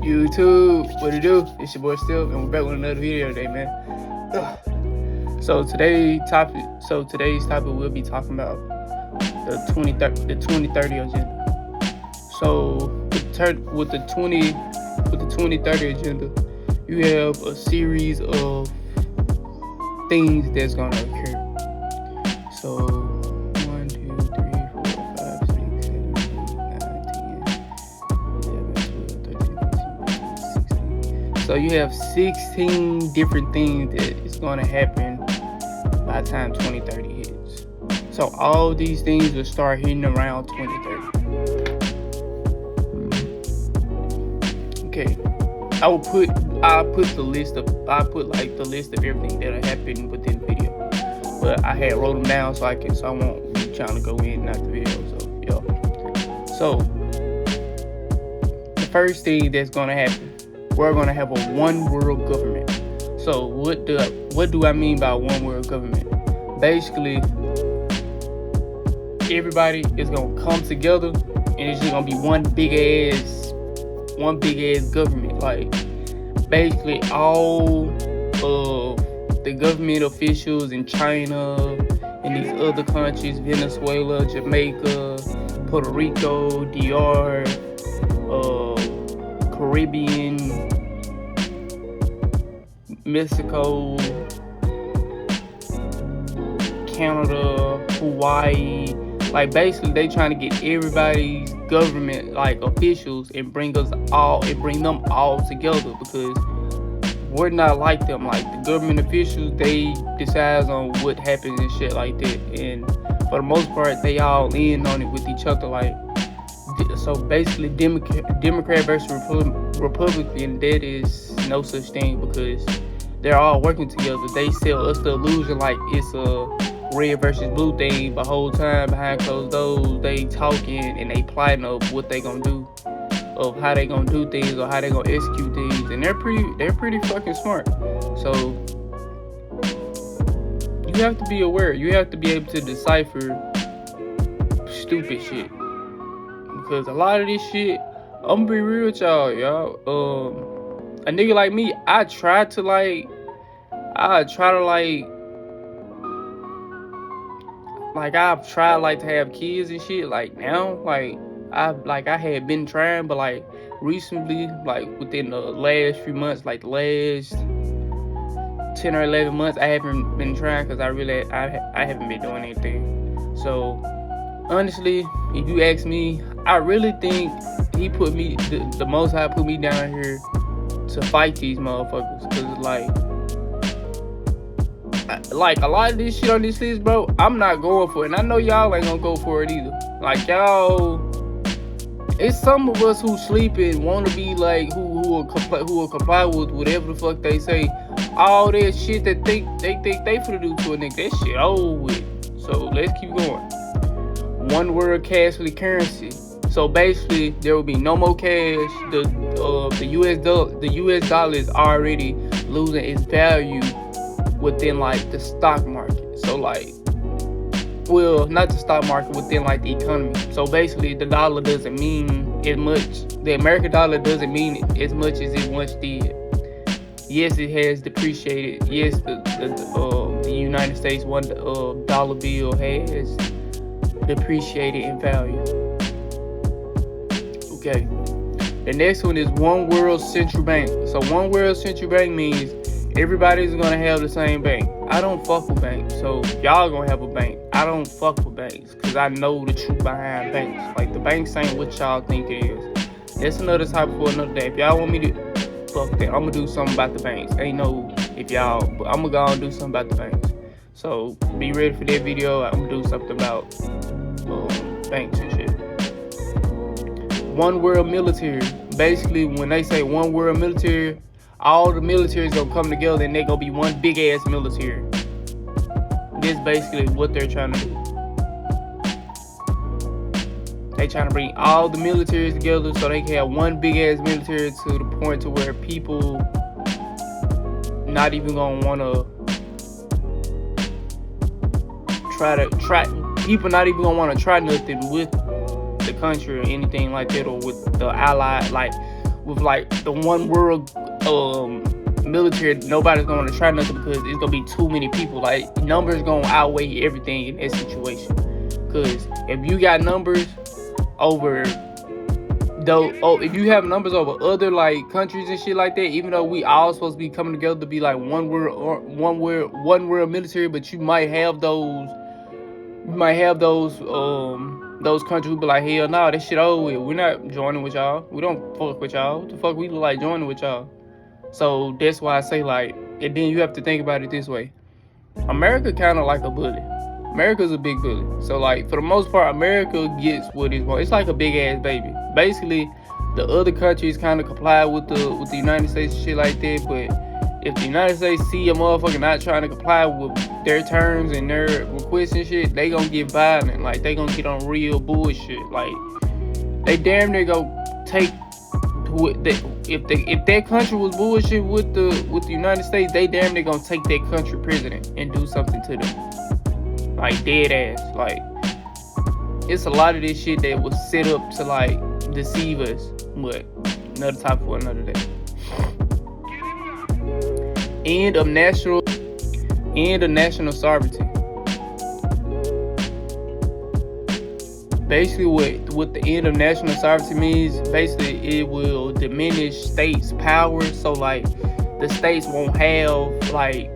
YouTube, what it do? It's your boy Still, and we're back with another video today, man. So today's topic we'll be talking about the 2030 agenda. So with the 2030 agenda, you have a series of things that's gonna occur. So 1, 2, 3, 4, 5, 6, 7, 8, 9, 10, 11, 12, 13, 14, 15, 16. So you have 16 different things that is gonna happen by the time 2030 hits. So all these things will start hitting around 2030. Okay. I'll put the list of everything that'll happen within the video. But I had wrote them down so I won't be trying to go in and out the video. So the first thing that's gonna happen, we're gonna have a one world government. So what do I mean by one world government? Basically, everybody is gonna come together and it's just gonna be one big ass government. Like basically all of the government officials in China and these other countries, Venezuela, Jamaica, Puerto Rico, DR, Caribbean, Mexico, Canada, Hawaii. Like basically they trying to get everybody's government like officials and bring them all together, because we're not like them. Like the government officials, they decide on what happens and shit like that, and for the most part they all in on it with each other. Like so basically Democrat versus Republican, that is no such thing, because they're all working together. They sell us the illusion like it's a red versus blue thing, but whole time behind closed doors they talking and they plotting of what they gonna do, of how they gonna do things or how they gonna execute things, and they're pretty fucking smart. So you have to be aware. You have to be able to decipher stupid shit, because a lot of this shit, I'm gonna be real with y'all. A nigga like me, I try to have kids and shit. Like now, I had been trying, but like recently, like within the last few months, like the last 10 or 11 months, I haven't been trying, because I haven't been doing anything. So honestly, if you ask me, I really think he put me, the Most High put me down here to fight these motherfuckers, because like a lot of this shit on this list, bro, I'm not going for it, and I know y'all ain't gonna go for it either. Like y'all, it's some of us who sleep and want to be like who will comply with whatever the fuck they say. All that shit that they think they finna do to a nigga, that shit over with. So let's keep going. One world cashless currency. So basically, there will be no more cash. The US dollar is already losing its value within like the stock market. So like, well, not the stock market, within like the economy. So basically, the dollar doesn't mean as much. The American dollar doesn't mean as much as it once did. Yes, it has depreciated. Yes, the United States $1 bill has depreciated in value. Okay. The next one is one world central bank. So one world central bank means everybody's gonna have the same bank. I don't fuck with banks, so y'all gonna have a bank. I don't fuck with banks, because I know the truth behind banks. Like the banks ain't what y'all think it is. That's another topic for another day. If y'all want me to fuck that, I'm gonna do something about the banks. Ain't no if y'all, but I'm gonna go and do something about the banks. So be ready for that video. I'm gonna do something about banks and shit. One world military. Basically, when they say one world military, all the militaries gonna come together and they gonna be one big ass military. This is basically what they're trying to do. They trying to bring all the militaries together so they can have one big ass military, to the point to where people not even gonna wanna people not even gonna wanna try nothing with the country or anything like that, or with the ally, like with like the one world military, nobody's going to try nothing because it's gonna be too many people. Like numbers gonna outweigh everything in that situation. Because if you got numbers over if you have numbers over other like countries and shit like that, even though we all supposed to be coming together to be like one world military, but you might have those countries who be like, hell no, that shit over with. We're not joining with y'all. We don't fuck with y'all. What the fuck we look like joining with y'all? So that's why I say like, and then you have to think about it this way. America kind of like a bully. America's a big bully. So like for the most part, America gets what it wants. It's like a big ass baby. Basically, the other countries kind of comply with the United States and shit like that. But if the United States see a motherfucker not trying to comply with their terms and their requests and shit, they gonna get violent. Like they gonna get on real bullshit. Like they damn near go take. If that country was bullshit with the United States, they damn near gonna take that country president and do something to them. Like dead ass. Like it's a lot of this shit that was set up to like deceive us. But another topic for another day. End of national sovereignty. Basically what the end of national sovereignty means, basically it will diminish states' power. So like the states won't have like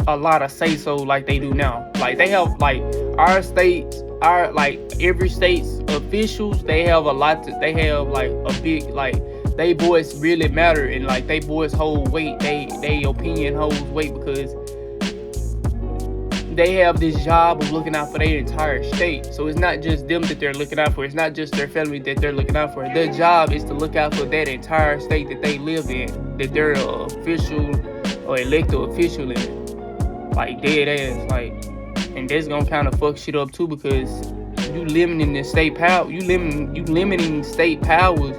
a lot of say so like they do now. Like they have like our states, our like every state's officials, they have a lot to, they have like a big like they voice really matter, and like they voice hold weight, they opinion holds weight because they have this job of looking out for their entire state. So it's not just them that they're looking out for. It's not just their family that they're looking out for. Their job is to look out for that entire state that they live in, that they're an official or elected official in. Like dead ass, like, and that's gonna kind of fuck shit up too because you limiting the state power. You limiting state powers.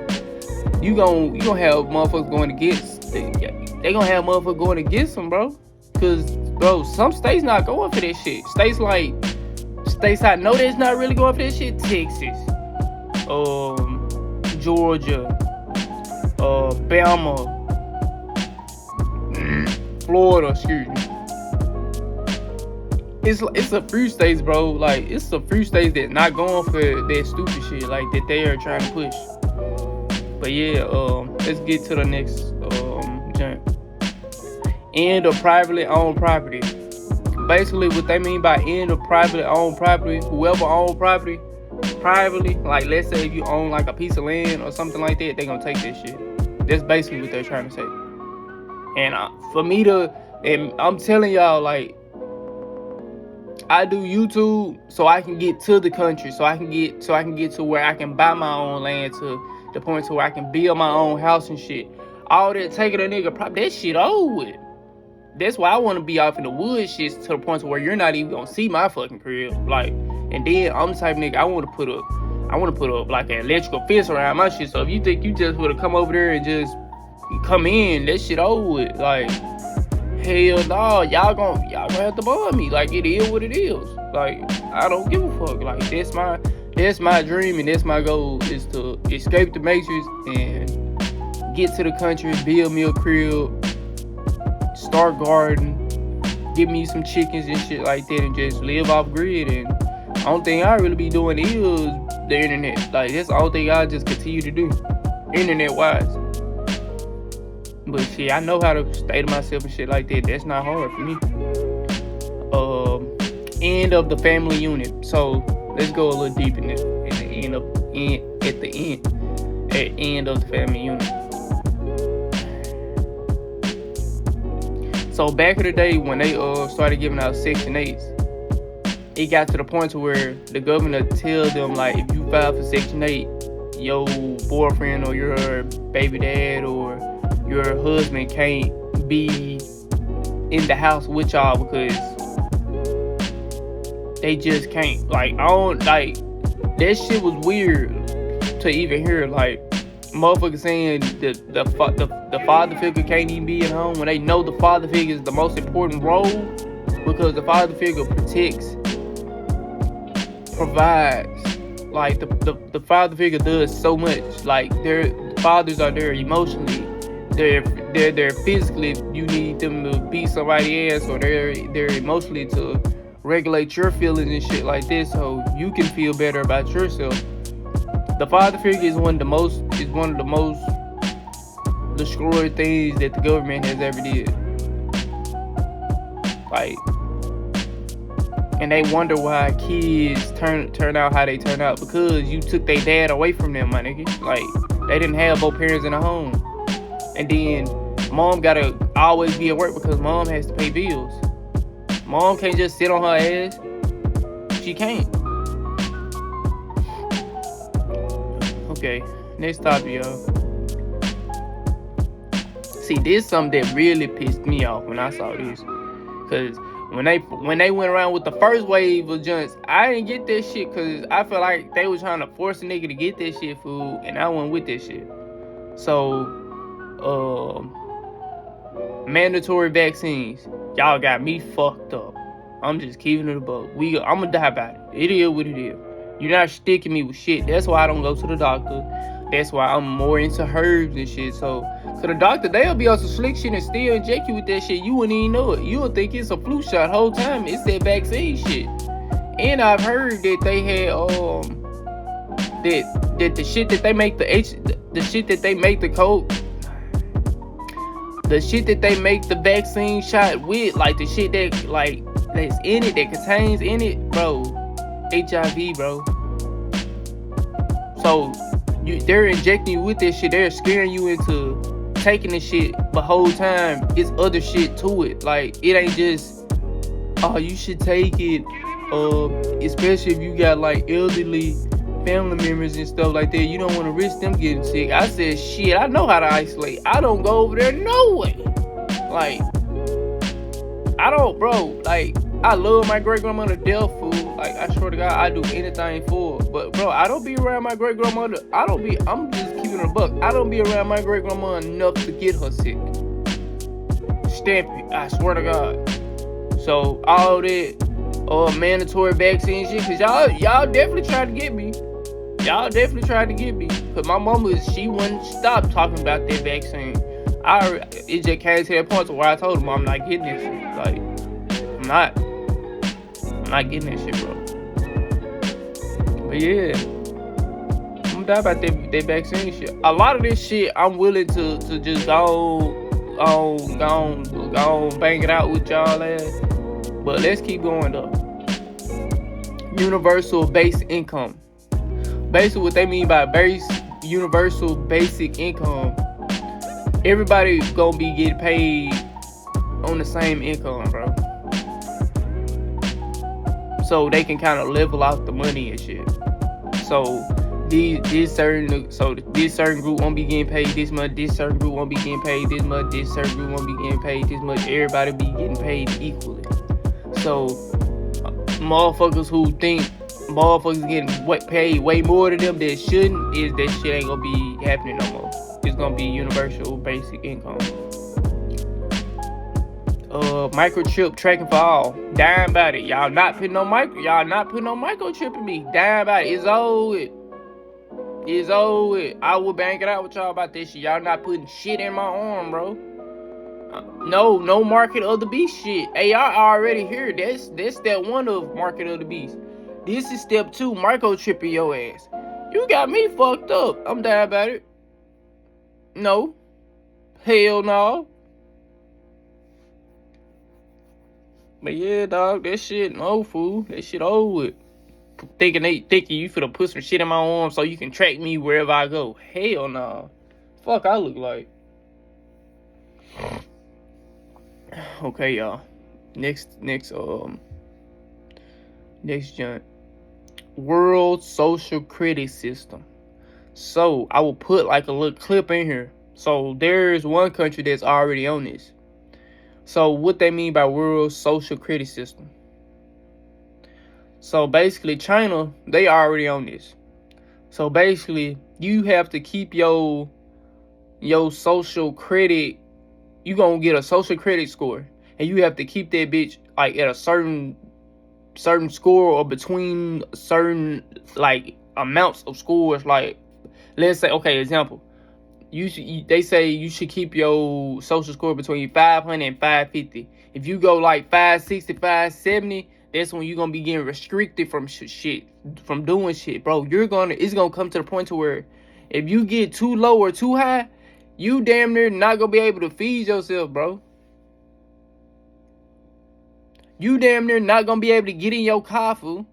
You gonna have motherfuckers going against. They gonna have motherfuckers going against them, bro. Cause bro, some states not going for that shit. States I know that's not really going for that shit. Texas, Georgia, Bama, Florida, excuse me. It's a few states, bro. Like it's a few states that not going for that stupid shit like that they are trying to push. But yeah, let's get to the next jump. End of privately owned property. Basically, what they mean by end of privately owned property, whoever owns property privately, like let's say if you own like a piece of land or something like that, they gonna take that shit. That's basically what they're trying to say. And I'm telling y'all, like, I do YouTube so I can get to the country, so I can get to where I can buy my own land, to the point to where I can build my own house and shit. All that taking a nigga property, that shit over with. That's why I want to be off in the woods shit to the point to where you're not even gonna see my fucking crib. Like, and then I'm the type of nigga I want to put up like an electrical fence around my shit. So if you think you just would have come over there and just come in, that shit over with. Like, hell no, y'all gonna have to bond me. Like, it is what it is. Like, I don't give a fuck. Like, that's my dream and that's my goal, is to escape the matrix and get to the country, build me a crib, start garden, give me some chickens and shit like that, and just live off grid. And the only thing I really be doing is the internet. Like, that's the only thing I just continue to do, internet wise. But shit, I know how to stay to myself and shit like that. That's not hard for me. End of the family unit. So let's go a little deep in this. At the end of the family unit. So back in the day when they started giving out Section 8s, it got to the point to where the governor tell them, like, if you file for Section 8, your boyfriend or your baby dad or your husband can't be in the house with y'all because they just can't. Like, I don't, like, that shit was weird to even hear. Like, motherfuckers saying the father figure can't even be at home when they know the father figure is the most important role, because the father figure provides. Like, the father figure does so much. Like, the fathers are there emotionally. They're there physically. You need them to beat somebody ass, or they're emotionally to regulate your feelings and shit like this, so you can feel better about yourself. The father figure is one of the most destroyed things that the government has ever did. Like, and they wonder why kids turn out how they turn out, because you took their dad away from them, my nigga. Like, they didn't have both parents in the home. And then mom gotta always be at work because mom has to pay bills. Mom can't just sit on her ass. She can't. Okay, next topic, y'all. See, this is something that really pissed me off when I saw this. Cause when they went around with the first wave of joints, I didn't get that shit because I felt like they was trying to force a nigga to get that shit food, and I went with that shit. So, mandatory vaccines, y'all got me fucked up. I'm just keeping it above. I'm gonna die about it. It is what it is. You're not sticking me with shit. That's why I don't go to the doctor. That's why I'm more into herbs and shit. So the doctor, they'll be on some slick shit and still inject you with that shit. You wouldn't even know it. You would think it's a flu shot whole time. It's that vaccine shit. And I've heard that they had that the shit that they make the shit that they make the code, the shit that they make the vaccine shot with, like the shit that like that's in it, that contains in it, bro, HIV, bro. So they're injecting you with this shit. They're scaring you into taking this shit, but whole time it's other shit to it. Like, it ain't just, oh, you should take it, especially if you got like elderly family members and stuff like that. You don't want to risk them getting sick. I said, shit, I know how to isolate. I don't go over there no way. Like, I don't, bro. Like, I love my great grandmother death, fool. Like, I swear to God, I do anything for her. But bro, I don't be around my great grandmother. I'm just keeping it a buck. I don't be around my great grandmother enough to get her sick. Stamp it, I swear to God. So all that mandatory vaccine shit, cause y'all definitely tried to get me. Y'all definitely tried to get me. Cause my mama, she wouldn't stop talking about that vaccine. It just came to that point where I told her, I'm not getting this shit. Like, I'm not getting that shit, bro. But yeah, I'm gonna die about that vaccine shit. A lot of this shit, I'm willing to just go on, bang it out with y'all ass. But let's keep going though. Universal basic income. Basically, what they mean by universal basic income, everybody gonna be getting paid on the same income, bro. So they can kind of level out the money and shit. So this certain group won't be getting paid this much. This certain group won't be getting paid this much. This certain group won't be getting paid this much. Everybody be getting paid equally. So motherfuckers who think motherfuckers getting paid way more than them that shouldn't, is that shit ain't gonna be happening no more. It's gonna be universal basic income. Microchip tracking for all. Dying about it. Y'all not putting no microchip in me. Dying about it. It's over. It's over. I will bang it out with y'all about this shit. Y'all not putting shit in my arm, bro. No market of the beast shit. AR already here. That's step 1 of market of the beast. This is step 2, microchipping your ass. You got me fucked up. I'm dying about it. No. Hell no. But yeah, dog, that shit, no, fool. That shit over with. Thinking you finna put some shit in my arm so you can track me wherever I go. Hell no. Fuck, I look like. Okay, y'all. Next joint. World Social Credit System. So I will put like a little clip in here. So there's one country that's already on this. So what they mean by World Social Credit System. So basically China, they already on this. So basically you have to keep your social credit. You gonna get a social credit score, and you have to keep that bitch like at a certain score, or between certain like amounts of scores. Like, let's say, okay, example, They say you should keep your social score between 500 and 550. If you go like 560, 570, that's when you're gonna be getting restricted from shit, from doing shit, bro. It's gonna come to the point to where if you get too low or too high, you damn near not gonna be able to feed yourself, bro. You damn near not gonna be able to get in your coffee.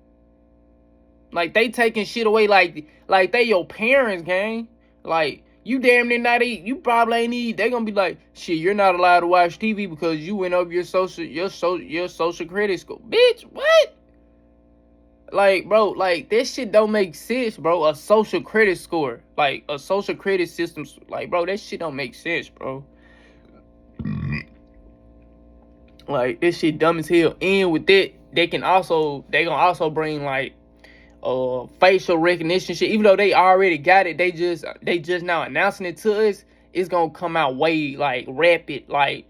Like, they taking shit away like they your parents, gang. Like, you damn near not eat. You probably ain't eat. They gonna be like, shit, you're not allowed to watch TV because you went over your social credit score. Bitch, what? Like, bro, like, that shit don't make sense, bro. A social credit score. Like, a social credit system. Like, bro, that shit don't make sense, bro. Like, this shit dumb as hell. And with that, they gonna also bring like facial recognition shit. Even though they already got it, they just now announcing it to us. It's gonna come out way like rapid. Like,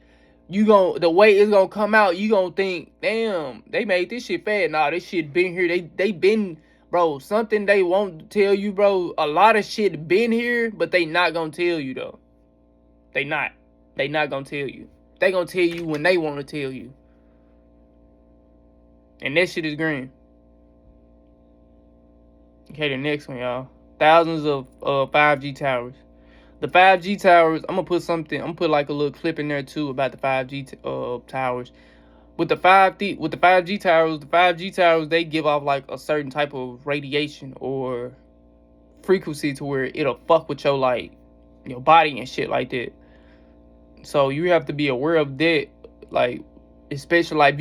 the way it's gonna come out, you gonna think, damn, they made this shit fast. Nah, this shit been here. They been, bro, something they won't tell you, bro. A lot of shit been here, but they not gonna tell you though. They not gonna tell you. They gonna tell you when they want to tell you. And that shit is green. Okay, the next one, y'all. Thousands of 5G towers. The 5G towers, I'm gonna put like a little clip in there too about the 5G towers. With the 5G towers, they give off like a certain type of radiation or frequency to where it'll fuck with your like your body and shit like that. So you have to be aware of that, like, especially if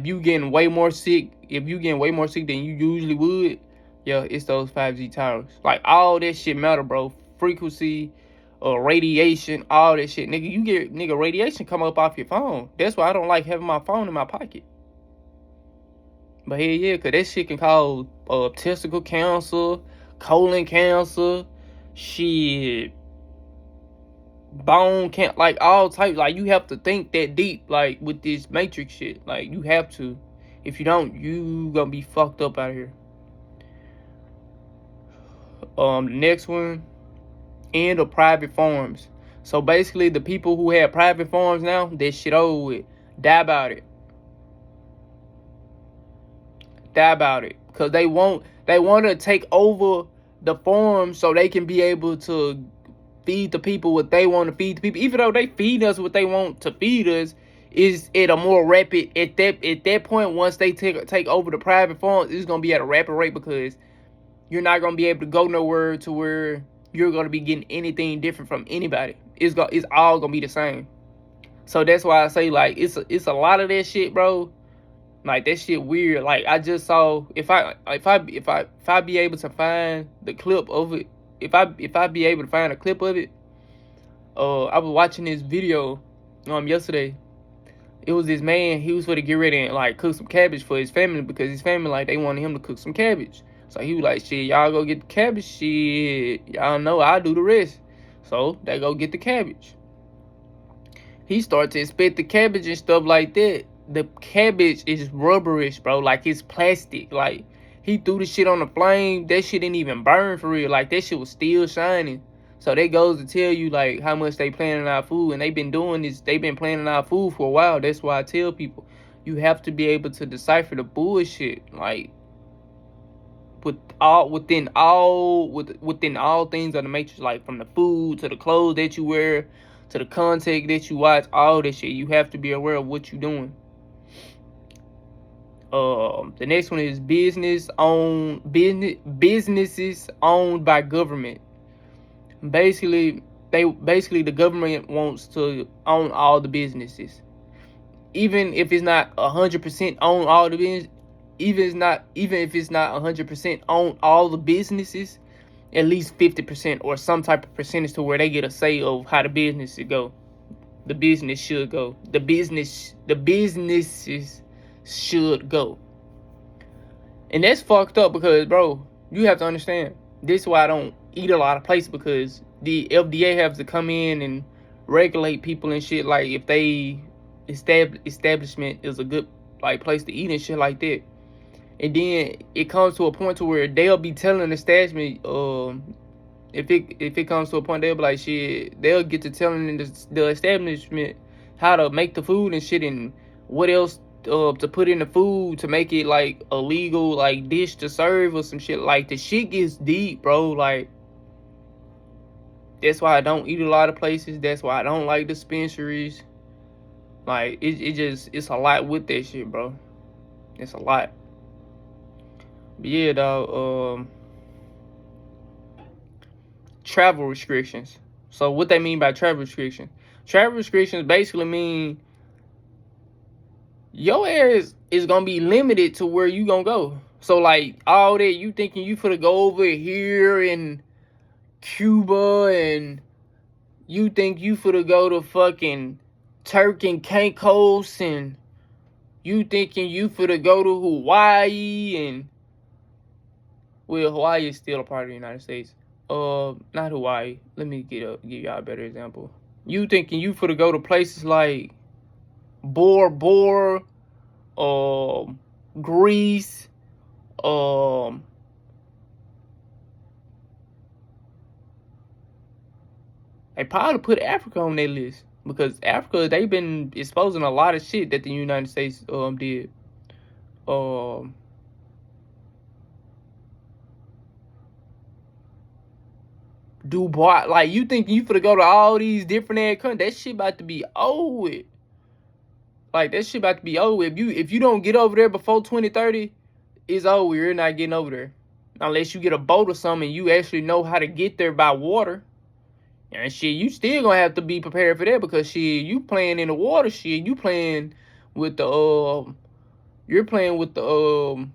you getting way more sick, than you usually would, yeah, it's those 5G towers. Like, all that shit matter, bro. Frequency, radiation, all that shit. Nigga, radiation come up off your phone. That's why I don't like having my phone in my pocket. But hell yeah, cause that shit can cause testicle cancer, colon cancer, shit, bone cancer, like all types. Like, you have to think that deep, like with this Matrix shit. Like, you have to. If you don't, you gonna be fucked up out here. The next one, end of private farms. So basically, the people who have private farms now, that shit over with. Die about it. Because they want to take over the farm so they can be able to feed the people what they want to feed the people. Even though they feed us what they want to feed us, is at a more rapid, at that point, once they take over the private farms, it's gonna be at a rapid rate, because you're not gonna be able to go nowhere to where you're gonna be getting anything different from anybody. It's all gonna be the same. So that's why I say, like, it's a lot of that shit, bro. Like, that shit weird. Like, I just saw, if I be able to find the clip of it, if I be able to find a clip of it, I was watching this video yesterday. It was this man, he was for to get ready and like cook some cabbage for his family, because his family, like, they wanted him to cook some cabbage. So he was like, shit, y'all go get the cabbage, shit, y'all know I'll do the rest. So they go get the cabbage. He started to inspect the cabbage and stuff like that. The cabbage is rubberish, bro. Like, it's plastic. Like, he threw the shit on the flame. That shit didn't even burn for real. Like, that shit was still shining. So that goes to tell you, like, how much they planning our food. And they've been doing this. They've been planning our food for a while. That's why I tell people, you have to be able to decipher the bullshit. Like, within all things of the Matrix, like from the food to the clothes that you wear to the content that you watch, all that shit, you have to be aware of what you're doing. The next one is businesses owned by government. Basically, the government wants to own all the businesses, even if it's not 100% own all the business. Even if it's not 100% own all the businesses, at least 50% or some type of percentage, to where they get a say of how the business should go. The business should go. The businesses should go. And that's fucked up, because, bro, you have to understand, this is why I don't eat a lot of places, because the FDA has to come in and regulate people and shit, like if they establishment is a good like place to eat and shit like that. And then it comes to a point to where they'll be telling the establishment, If it comes to a point, they'll be like, shit, they'll get to telling the establishment how to make the food and shit, and what else to put in the food to make it like a legal like dish to serve or some shit. Like, the shit gets deep, bro. Like, that's why I don't eat a lot of places. That's why I don't like dispensaries. Like, it's a lot with that shit, bro. It's a lot. But yeah, dog. Travel restrictions. So what they mean by travel restrictions? Travel restrictions basically mean your area is gonna be limited to where you gonna go. So like all that you thinking you finna go over here in Cuba, and you think you finna go to fucking Turk and Caicos, and you thinking you finna go to Hawaii, and well, Hawaii is still a part of the United States. Not Hawaii. Let me give y'all a better example. You thinking you finna go to places like Bora Bora, Greece, they probably put Africa on their list, because Africa, they've been exposing a lot of shit that the United States did. Dubai, like, you think you finna go to all these different ass countries? That shit about to be over with. Like, that shit about to be over with. If you don't get over there before 2030, it's over. You're not getting over there unless you get a boat or something and you actually know how to get there by water. And shit, you still gonna have to be prepared for that, because shit, you playing in the water, shit. You playing with the you're playing with the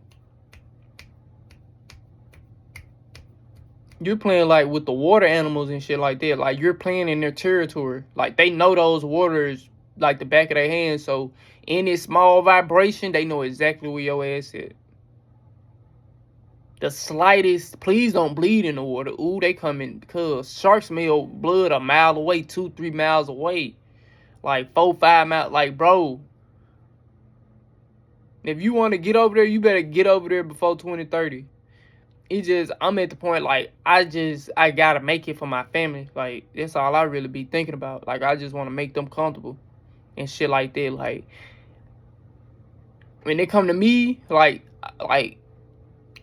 you're playing like with the water animals and shit like that. Like, you're playing in their territory. Like, they know those waters like the back of their hand. So any small vibration, they know exactly where your ass is. The slightest, please don't bleed in the water. Ooh, they coming, because sharks smell blood a mile away, 2-3 miles away, like 4-5 miles. Like, bro, if you want to get over there, you better get over there before 2030. I'm at the point, like, I gotta make it for my family. Like, that's all I really be thinking about. Like, I just want to make them comfortable and shit like that. Like, when they come to me, like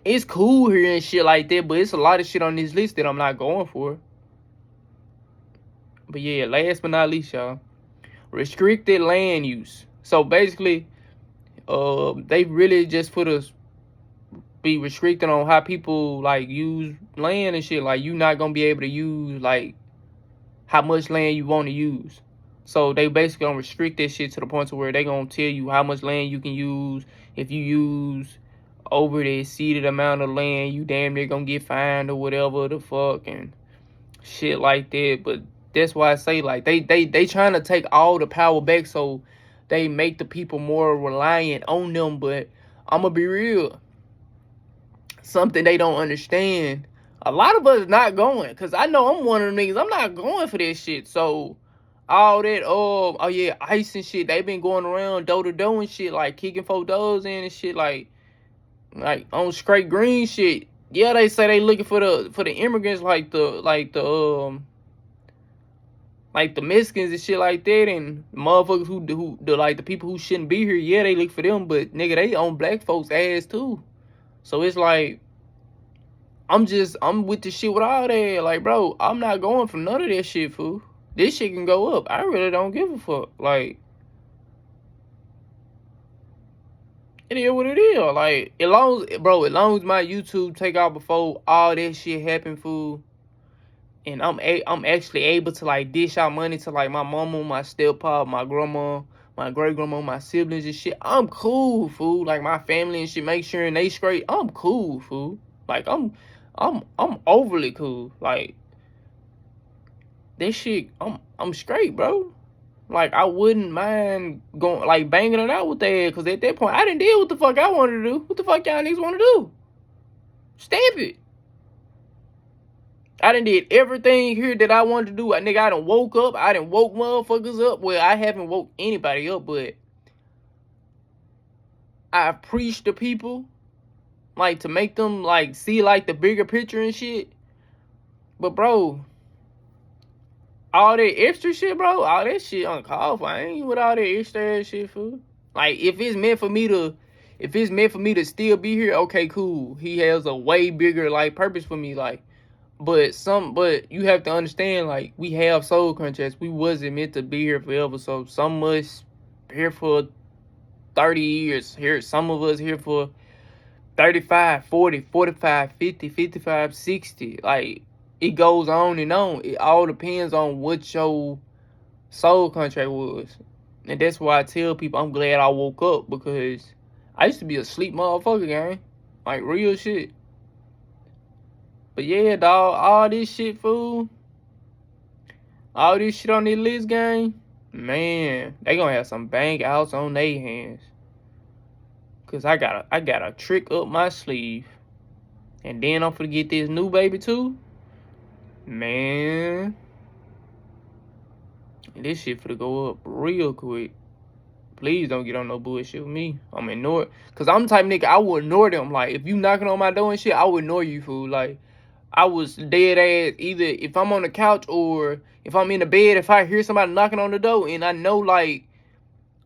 it's cool here and shit like that, but it's a lot of shit on this list that I'm not going for. But yeah, last but not least, y'all, restricted land use. So basically, they really just put us be restricted on how people like use land and shit. Like, you not gonna be able to use like how much land you want to use. So they basically gonna restrict that shit to the point to where they gonna tell you how much land you can use. If you use over the exceeded amount of land, you damn near gonna get fined or whatever the fuck and shit like that. But that's why I say, like, they trying to take all the power back, so they make the people more reliant on them. But I'm gonna be real, something they don't understand, a lot of us not going, because I know I'm one of them niggas. I'm not going for this shit. So all that, oh yeah, ICE and shit, they been going around door to door and shit, like kicking $4 in and shit, like on straight green shit. Yeah, they say they looking for the immigrants, like the Mexicans and shit like that, and motherfuckers who like the people who shouldn't be here. Yeah, they look for them, but nigga, they on black folks' ass too. So it's like, I'm with the shit with all that. Like, bro, I'm not going for none of that shit, fool. This shit can go up. I really don't give a fuck. Like, it is what it is. Like, as long as my YouTube take off before all that shit happen, fool, and I'm actually able to like dish out money to like my mama, my steppa, my grandma, my great grandma, my siblings and shit, I'm cool, fool. Like, my family and shit, make sure they straight. I'm cool, fool. Like, I'm overly cool. Like, this shit, I'm straight, bro. Like, I wouldn't mind going, like, banging it out with that, because at that point, I didn't deal what the fuck I wanted to do. What the fuck y'all niggas want to do? Stamp it. I done did everything here that I wanted to do. Nigga, I done woke up. I done woke motherfuckers up. Well, I haven't woke anybody up, but I preached to people, like, to make them, like, see, like, the bigger picture and shit. But bro, all that extra shit, bro, all that shit uncalled for. I ain't with all that extra ass shit, fool. Like, if it's meant for me to still be here, okay, cool. He has a way bigger like purpose for me, like. But you have to understand, like, we have soul contracts. We wasn't meant to be here forever. So some of us here for 30 years. Here, some of us here for 35, 40, 45, 50, 55, 60. Like, it goes on and on. It all depends on what your soul contract was. And that's why I tell people I'm glad I woke up, because I used to be a sleep motherfucker, gang. Like, real shit. But yeah, dog, all this shit, fool. All this shit on this list, gang. Man, they gonna have some bang outs on their hands. Cause I got a trick up my sleeve. And then I'm finna get this new baby too. Man. This shit finna go up real quick. Please don't get on no bullshit with me. I'm ignore it. Cause I'm the type of nigga, I will ignore them. Like, if you knocking on my door and shit, I will ignore you, fool. Like, I was dead ass, either if I'm on the couch or if I'm in the bed, if I hear somebody knocking on the door and I know, like,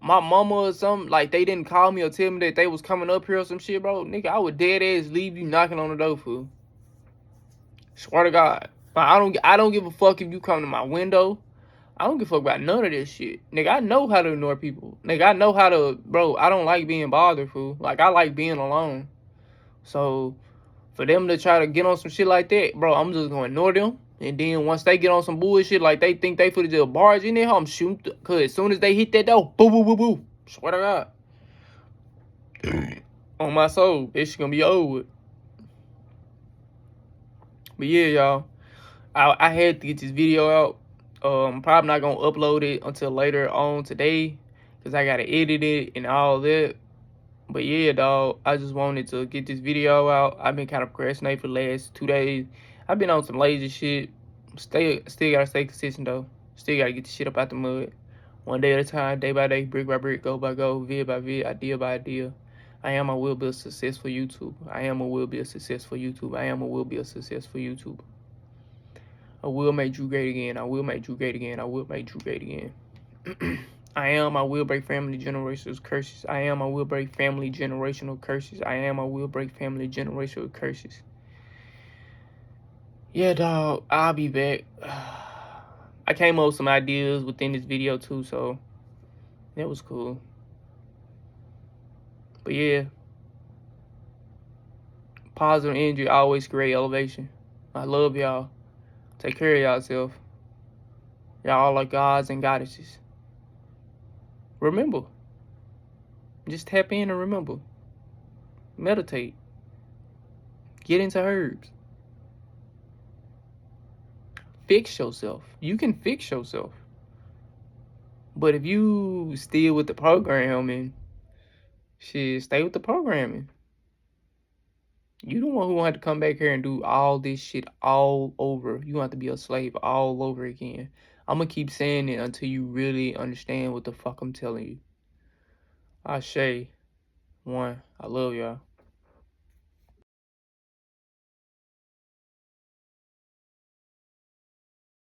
my mama or something, like, they didn't call me or tell me that they was coming up here or some shit, bro, nigga, I would dead ass leave you knocking on the door, fool. Swear to God. Like, I don't give a fuck if you come to my window. I don't give a fuck about none of this shit. Nigga, I know how to ignore people. Nigga, I know how to, bro, I don't like being bothered, fool. Like, I like being alone. So, for them to try to get on some shit like that, bro, I'm just gonna ignore them. And then once they get on some bullshit, like they think they finna just barge in there, I'm shooting. Cause as soon as they hit that door, boo, boo, boo, boo. Swear to God. On my soul, this shit gonna be over with. But yeah, y'all. I had to get this video out. I'm probably not gonna upload it until later on today, cause I gotta edit it and all that. But yeah, dog, I just wanted to get this video out. I've been kind of procrastinating for the last 2 days. I've been on some lazy shit. Still gotta stay consistent though. Still gotta get the shit up out the mud. One day at a time, day by day, brick by brick, go by go, vid by vid, idea by idea. I am or will be a successful YouTuber. I am or will be a successful YouTuber. I am or will be a successful YouTuber. I will make Drew great again. I will make Drew great again. I will make Drew great again. I will break family generational curses. I will break family generational curses. I will break family generational curses. Yeah, dog, I'll be back. I came up with some ideas within this video too, so that was cool. But yeah, positive energy always create elevation. I love y'all. Take care of yourself. Y'all are gods and goddesses. Remember. Just tap in and remember. Meditate. Get into herbs. Fix yourself. You can fix yourself. But if you still with the programming, shit, stay with the programming. You the one who want to come back here and do all this shit all over. You want to be a slave all over again. I'm going to keep saying it until you really understand what the fuck I'm telling you. Ashe. One. I love y'all.